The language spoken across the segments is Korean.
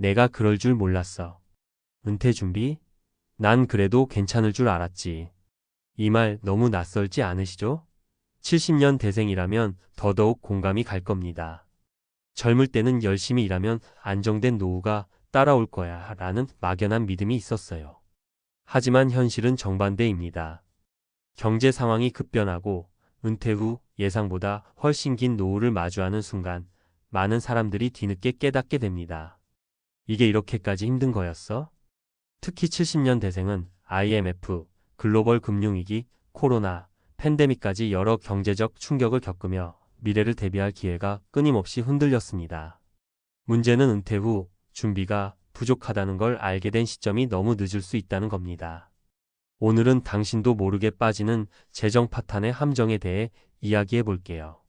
내가 그럴 줄 몰랐어. 은퇴 준비? 난 그래도 괜찮을 줄 알았지. 이 말 너무 낯설지 않으시죠? 70년 대생이라면 더더욱 공감이 갈 겁니다. 젊을 때는 열심히 일하면 안정된 노후가 따라올 거야 라는 막연한 믿음이 있었어요. 하지만 현실은 정반대입니다. 경제 상황이 급변하고 은퇴 후 예상보다 훨씬 긴 노후를 마주하는 순간 많은 사람들이 뒤늦게 깨닫게 됩니다. 이게 이렇게까지 힘든 거였어? 특히 70년 대생은 IMF, 글로벌 금융위기, 코로나, 팬데믹까지 여러 경제적 충격을 겪으며 미래를 대비할 기회가 끊임없이 흔들렸습니다. 문제는 은퇴 후 준비가 부족하다는 걸 알게 된 시점이 너무 늦을 수 있다는 겁니다. 오늘은 당신도 모르게 빠지는 재정 파탄의 함정에 대해 이야기해 볼게요.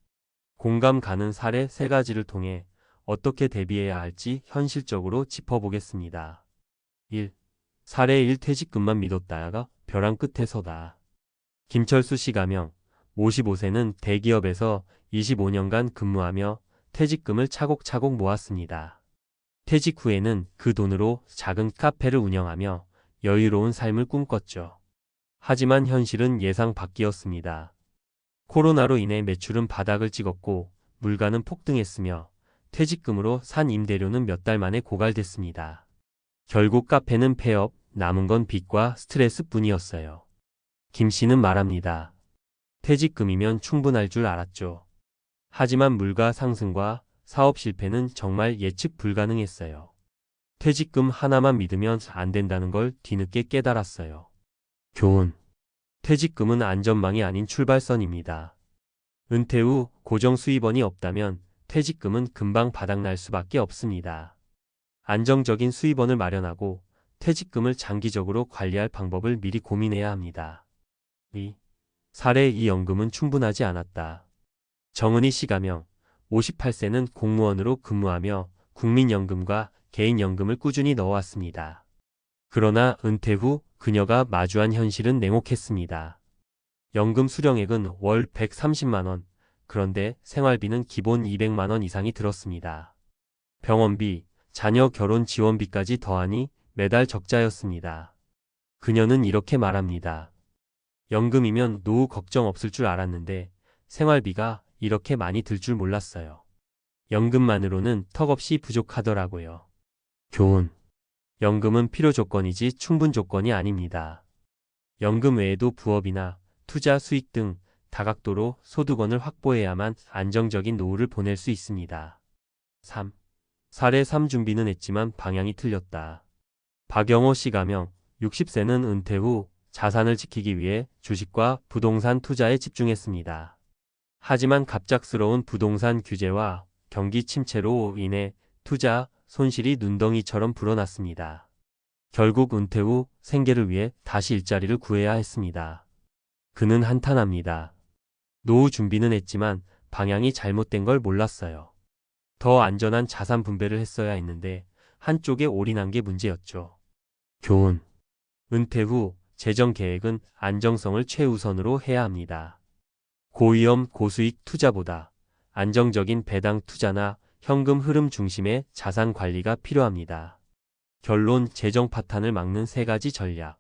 공감 가는 사례 3가지를 통해 어떻게 대비해야 할지 현실적으로 짚어보겠습니다. 1. 사례 1. 퇴직금만 믿었다가 벼랑 끝에서다. 김철수 씨 가명 55세는 대기업에서 25년간 근무하며 퇴직금을 차곡차곡 모았습니다. 퇴직 후에는 그 돈으로 작은 카페를 운영하며 여유로운 삶을 꿈꿨죠. 하지만 현실은 예상 밖이었습니다. 코로나로 인해 매출은 바닥을 찍었고 물가는 폭등했으며 퇴직금으로 산 임대료는 몇 달 만에 고갈됐습니다. 결국 카페는 폐업, 남은 건 빚과 스트레스뿐이었어요. 김 씨는 말합니다. 퇴직금이면 충분할 줄 알았죠. 하지만 물가 상승과 사업 실패는 정말 예측 불가능했어요. 퇴직금 하나만 믿으면 안 된다는 걸 뒤늦게 깨달았어요. 교훈. 퇴직금은 안전망이 아닌 출발선입니다. 은퇴 후 고정 수입원이 없다면 퇴직금은 금방 바닥날 수밖에 없습니다. 안정적인 수입원을 마련하고 퇴직금을 장기적으로 관리할 방법을 미리 고민해야 합니다. 2. 사례 2. 연금은 충분하지 않았다. 정은희 씨 가명 58세는 공무원으로 근무하며 국민연금과 개인연금을 꾸준히 넣어왔습니다. 그러나 은퇴 후 그녀가 마주한 현실은 냉혹했습니다. 연금 수령액은 월 130만 원, 그런데 생활비는 기본 200만 원 이상이 들었습니다. 병원비, 자녀 결혼 지원비까지 더하니 매달 적자였습니다. 그녀는 이렇게 말합니다. 연금이면 노후 걱정 없을 줄 알았는데 생활비가 이렇게 많이 들 줄 몰랐어요. 연금만으로는 턱없이 부족하더라고요. 교훈. 연금은 필요 조건이지 충분 조건이 아닙니다. 연금 외에도 부업이나 투자 수익 등 다각도로 소득원을 확보해야만 안정적인 노후를 보낼 수 있습니다. 3. 사례 3. 준비는 했지만 방향이 틀렸다. 박영호 씨 가명 60세는 은퇴 후 자산을 지키기 위해 주식과 부동산 투자에 집중했습니다. 하지만 갑작스러운 부동산 규제와 경기 침체로 인해 투자 손실이 눈덩이처럼 불어났습니다. 결국 은퇴 후 생계를 위해 다시 일자리를 구해야 했습니다. 그는 한탄합니다. 노후 준비는 했지만 방향이 잘못된 걸 몰랐어요. 더 안전한 자산 분배를 했어야 했는데 한쪽에 올인한 게 문제였죠. 교훈. 은퇴 후 재정 계획은 안정성을 최우선으로 해야 합니다. 고위험 고수익 투자보다 안정적인 배당 투자나 현금 흐름 중심의 자산 관리가 필요합니다. 결론. 재정 파탄을 막는 3가지 전략.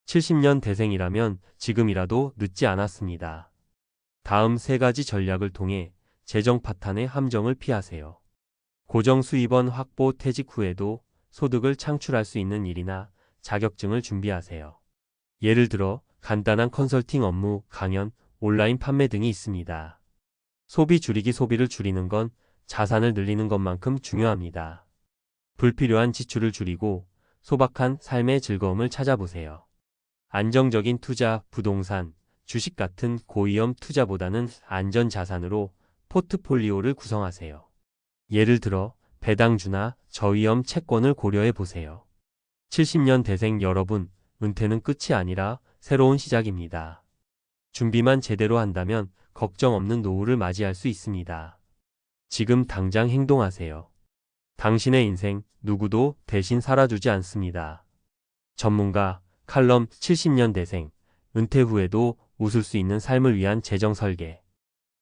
70년 대생이라면 지금이라도 늦지 않았습니다. 다음 3가지 전략을 통해 재정 파탄의 함정을 피하세요. 고정 수입원 확보. 퇴직 후에도 소득을 창출할 수 있는 일이나 자격증을 준비하세요. 예를 들어 간단한 컨설팅 업무, 강연, 온라인 판매 등이 있습니다. 소비 줄이기. 소비를 줄이는 건 자산을 늘리는 것만큼 중요합니다. 불필요한 지출을 줄이고 소박한 삶의 즐거움을 찾아보세요. 안정적인 투자, 부동산, 주식 같은 고위험 투자보다는 안전 자산으로 포트폴리오를 구성하세요. 예를 들어 배당주나 저위험 채권을 고려해 보세요. 70년 대생 여러분, 은퇴는 끝이 아니라 새로운 시작입니다. 준비만 제대로 한다면 걱정 없는 노후를 맞이할 수 있습니다. 지금 당장 행동하세요. 당신의 인생 누구도 대신 살아주지 않습니다. 전문가 칼럼 70년 대생, 은퇴 후에도 웃을 수 있는 삶을 위한 재정 설계.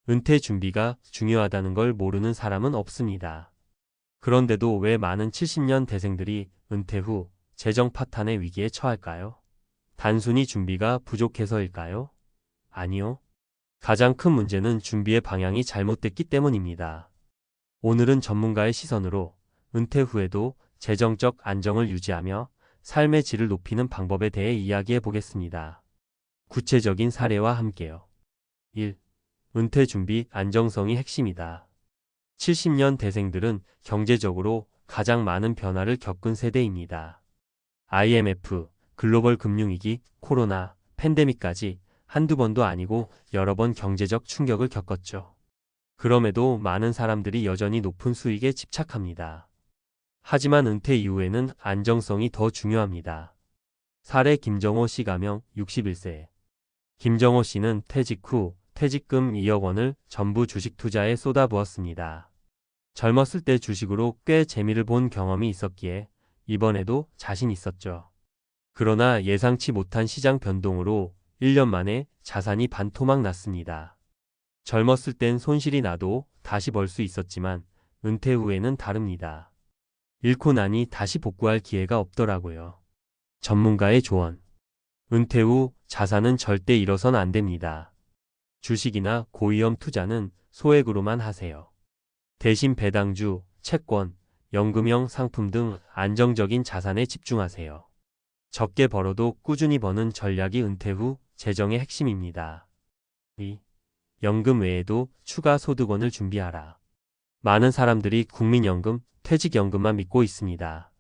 은퇴 준비가 중요하다는 걸 모르는 사람은 없습니다. 그런데도 왜 많은 70년 대생들이 은퇴 후 재정 파탄의 위기에 처할까요? 단순히 준비가 부족해서일까요? 아니요. 가장 큰 문제는 준비의 방향이 잘못됐기 때문입니다. 오늘은 전문가의 시선으로 은퇴 후에도 재정적 안정을 유지하며 삶의 질을 높이는 방법에 대해 이야기해 보겠습니다. 구체적인 사례와 함께요. 1. 은퇴 준비 안정성이 핵심이다. 70년 대생들은 경제적으로 가장 많은 변화를 겪은 세대입니다. IMF, 글로벌 금융위기, 코로나, 팬데믹까지 한두 번도 아니고 여러 번 경제적 충격을 겪었죠. 그럼에도 많은 사람들이 여전히 높은 수익에 집착합니다. 하지만 은퇴 이후에는 안정성이 더 중요합니다. 사례 김정호 씨 가명 61세. 김정호 씨는 퇴직 후 퇴직금 2억 원을 전부 주식 투자에 쏟아부었습니다. 젊었을 때 주식으로 꽤 재미를 본 경험이 있었기에 이번에도 자신 있었죠. 그러나 예상치 못한 시장 변동으로 1년 만에 자산이 반토막 났습니다. 젊었을 땐 손실이 나도 다시 벌 수 있었지만 은퇴 후에는 다릅니다. 잃고 나니 다시 복구할 기회가 없더라고요. 전문가의 조언. 은퇴 후 자산은 절대 잃어선 안 됩니다. 주식이나 고위험 투자는 소액으로만 하세요. 대신 배당주, 채권, 연금형 상품 등 안정적인 자산에 집중하세요. 적게 벌어도 꾸준히 버는 전략이 은퇴 후 재정의 핵심입니다. 2. 연금 외에도 추가 소득원을 준비하라. 많은 사람들이 국민연금, 퇴직연금만 믿고 있습니다.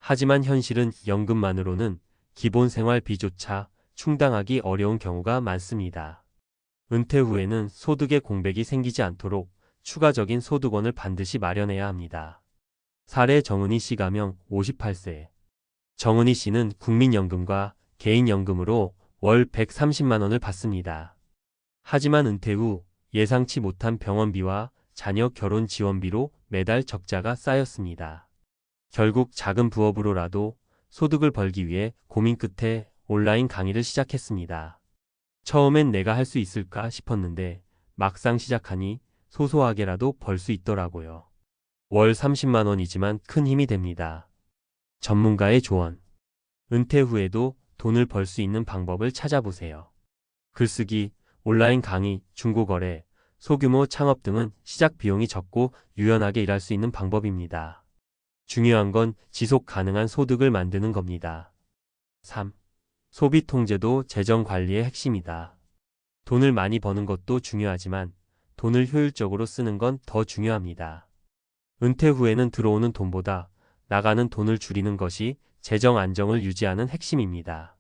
하지만 현실은 연금만으로는 기본 생활비조차 충당하기 어려운 경우가 많습니다. 은퇴 후에는 소득의 공백이 생기지 않도록 추가적인 소득원을 반드시 마련해야 합니다. 사례 정은희 씨 가명 58세. 정은희 씨는 국민연금과 개인연금으로 월 130만 원을 받습니다. 하지만 은퇴 후 예상치 못한 병원비와 자녀 결혼 지원비로 매달 적자가 쌓였습니다. 결국 작은 부업으로라도 소득을 벌기 위해 고민 끝에 온라인 강의를 시작했습니다. 처음엔 내가 할 수 있을까 싶었는데 막상 시작하니 소소하게라도 벌 수 있더라고요. 월 30만 원이지만 큰 힘이 됩니다. 전문가의 조언. 은퇴 후에도 돈을 벌 수 있는 방법을 찾아보세요. 글쓰기, 온라인 강의, 중고거래, 소규모 창업 등은 시작 비용이 적고 유연하게 일할 수 있는 방법입니다. 중요한 건 지속 가능한 소득을 만드는 겁니다. 3. 소비 통제도 재정 관리의 핵심이다. 돈을 많이 버는 것도 중요하지만 돈을 효율적으로 쓰는 건 더 중요합니다. 은퇴 후에는 들어오는 돈보다 나가는 돈을 줄이는 것이 재정 안정을 유지하는 핵심입니다.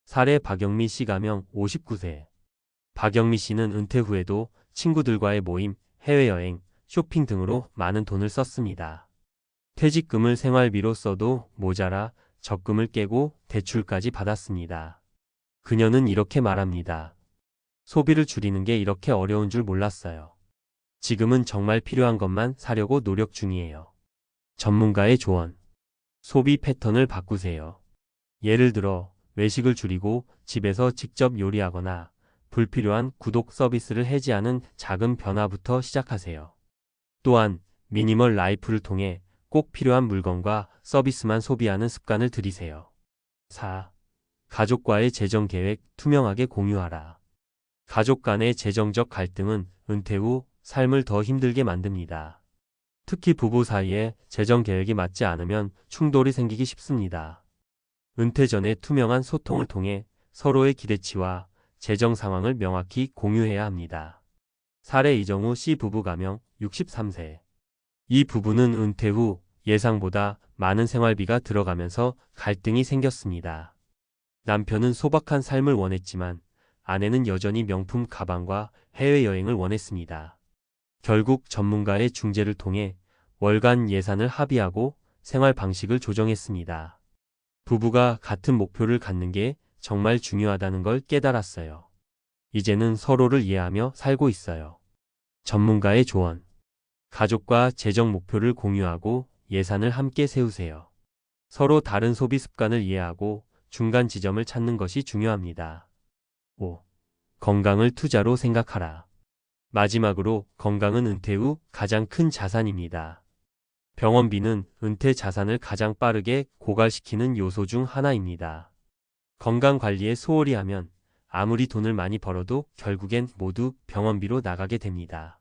사례 박영미 씨 가명 59세. 박영미 씨는 은퇴 후에도 친구들과의 모임, 해외여행, 쇼핑 등으로 많은 돈을 썼습니다. 퇴직금을 생활비로 써도 모자라 적금을 깨고 대출까지 받았습니다. 그녀는 이렇게 말합니다. 소비를 줄이는 게 이렇게 어려운 줄 몰랐어요. 지금은 정말 필요한 것만 사려고 노력 중이에요. 전문가의 조언. 소비 패턴을 바꾸세요. 예를 들어 외식을 줄이고 집에서 직접 요리하거나 불필요한 구독 서비스를 해지하는 작은 변화부터 시작하세요. 또한 미니멀 라이프를 통해 꼭 필요한 물건과 서비스만 소비하는 습관을 들이세요. 4. 가족과의 재정 계획 투명하게 공유하라. 가족 간의 재정적 갈등은 은퇴 후 삶을 더 힘들게 만듭니다. 특히 부부 사이에 재정 계획이 맞지 않으면 충돌이 생기기 쉽습니다. 은퇴 전에 투명한 소통을 통해 서로의 기대치와 재정 상황을 명확히 공유해야 합니다. 사례 이정우 씨 부부 가명 63세. 이 부부는 은퇴 후 예상보다 많은 생활비가 들어가면서 갈등이 생겼습니다. 남편은 소박한 삶을 원했지만 아내는 여전히 명품 가방과 해외여행을 원했습니다. 결국 전문가의 중재를 통해 월간 예산을 합의하고 생활 방식을 조정했습니다. 부부가 같은 목표를 갖는 게 정말 중요하다는 걸 깨달았어요. 이제는 서로를 이해하며 살고 있어요. 전문가의 조언. 가족과 재정 목표를 공유하고 예산을 함께 세우세요. 서로 다른 소비 습관을 이해하고 중간 지점을 찾는 것이 중요합니다. 5. 건강을 투자로 생각하라. 마지막으로 건강은 은퇴 후 가장 큰 자산입니다. 병원비는 은퇴 자산을 가장 빠르게 고갈시키는 요소 중 하나입니다. 건강관리에 소홀히 하면 아무리 돈을 많이 벌어도 결국엔 모두 병원비로 나가게 됩니다.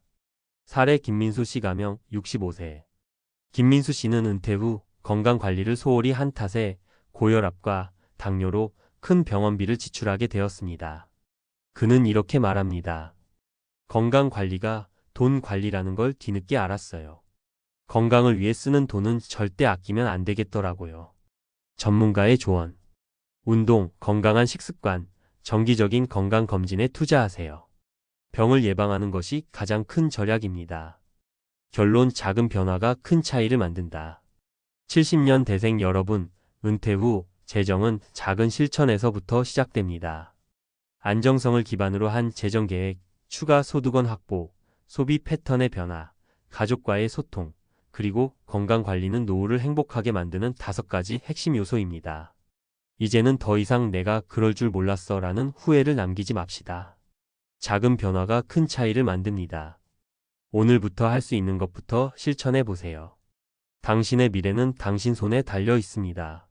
사례 김민수 씨 가명 65세. 김민수 씨는 은퇴 후 건강관리를 소홀히 한 탓에 고혈압과 당뇨로 큰 병원비를 지출하게 되었습니다. 그는 이렇게 말합니다. 건강관리가 돈 관리라는 걸 뒤늦게 알았어요. 건강을 위해 쓰는 돈은 절대 아끼면 안 되겠더라고요. 전문가의 조언. 운동, 건강한 식습관, 정기적인 건강검진에 투자하세요. 병을 예방하는 것이 가장 큰 절약입니다. 결론 작은 변화가 큰 차이를 만든다. 70년 대생 여러분, 은퇴 후 재정은 작은 실천에서부터 시작됩니다. 안정성을 기반으로 한 재정계획, 추가 소득원 확보, 소비 패턴의 변화, 가족과의 소통, 그리고 건강관리는 노후를 행복하게 만드는 5가지 핵심 요소입니다. 이제는 더 이상 내가 그럴 줄 몰랐어 라는 후회를 남기지 맙시다. 작은 변화가 큰 차이를 만듭니다. 오늘부터 할 수 있는 것부터 실천해 보세요. 당신의 미래는 당신 손에 달려 있습니다.